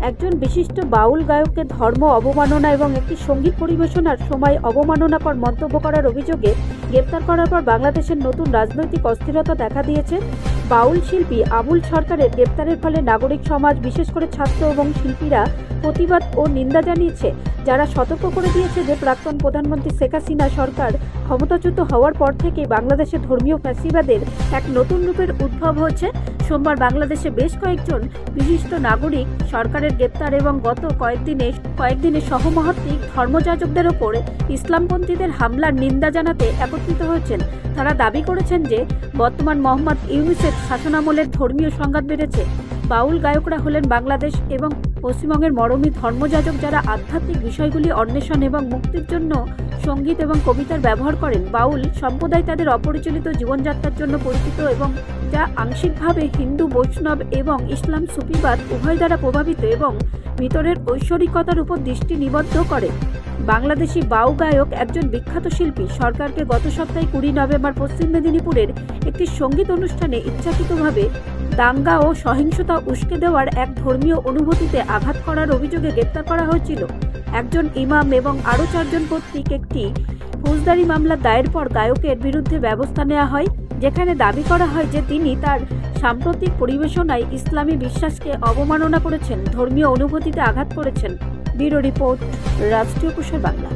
একজন বিশিষ্ট বাউল গায়ককে ধর্ম অবমাননা এবং একটি সঙ্গীত পরিবেশনার সময় অবমাননাকর মন্তব্য করার অভিযোগে গ্রেপ্তার করার পর বাংলাদেশের নতুন রাজনৈতিক অস্থিরতা দেখা দিয়েছে। বাউল শিল্পী আবুল সরকারের গ্রেপ্তারের ফলে নাগরিক সমাজ, বিশেষ করে ছাত্র এবং শিল্পীরা প্রতিবাদ ও নিন্দা জানিয়েছে, যারা সতর্ক করে দিয়েছে যে প্রাক্তন প্রধানমন্ত্রী শেখ হাসিনা সরকার ক্ষমতাচ্যুত হওয়ার পর থেকে বাংলাদেশে ধর্মীয় ফ্যাসিবাদের এক নতুন রূপের উদ্ভব হয়েছে। সোমবার বাংলাদেশে বেশ কয়েকজন বিশিষ্ট নাগরিক সরকারের গ্রেপ্তার এবং গত কয়েকদিনে সহমহাত্মিক ধর্মযাজকদের ওপর ইসলামপন্থীদের হামলার নিন্দা জানাতে একত্রিত হয়েছেন। তারা দাবি করেছেন যে বর্তমান মোহাম্মদ ইউনূসের শাসনামলের ধর্মীয় সংঘাত বেড়েছে। বাউল গায়করা হলেন বাংলাদেশ এবং পশ্চিমবঙ্গের মরমী ধর্মযাজক, যারা আধ্যাত্মিক বিষয়গুলি অন্বেষণ এবং মুক্তির জন্য সঙ্গীত এবং কবিতার ব্যবহার করেন। বাউল সম্প্রদায় তাদের অপরিচালিত জীবনযাত্রার জন্য পরিচিত এবং যা আংশিকভাবে হিন্দু, বৈষ্ণব এবং ইসলাম সুফিবাদ উভয় দ্বারা প্রভাবিত এবং ভিতরের ঐশ্বরিকতার উপর দৃষ্টি নিবদ্ধ করে। বাংলাদেশি বাউ গায়ক একজন বিখ্যাত শিল্পী সরকারকে গত সপ্তাহে 20 নভেম্বর পশ্চিম মেদিনীপুরের একটি সঙ্গীত অনুষ্ঠানে ইচ্ছাকৃতভাবে দাঙ্গা ও সহিংসতা উস্কে দেওয়ার এক ধর্মীয় অনুভূতিতে আঘাত করার অভিযোগে গ্রেপ্তার করা হয়েছিল। একজন ইমাম এবং আরও 4 জন কর্তৃক একটি ফৌজদারি মামলা দায়ের পর গায়কের বিরুদ্ধে ব্যবস্থা নেওয়া হয়, যেখানে দাবি করা হয় যে তিনি তার সাম্প্রতিক পরিবেশনায় ইসলামী বিশ্বাসকে অবমাননা করেছেন, ধর্মীয় অনুভূতিতে আঘাত করেছেন। ব্যুরো রিপোর্ট, রাষ্ট্রীয় কুশল বাংলা।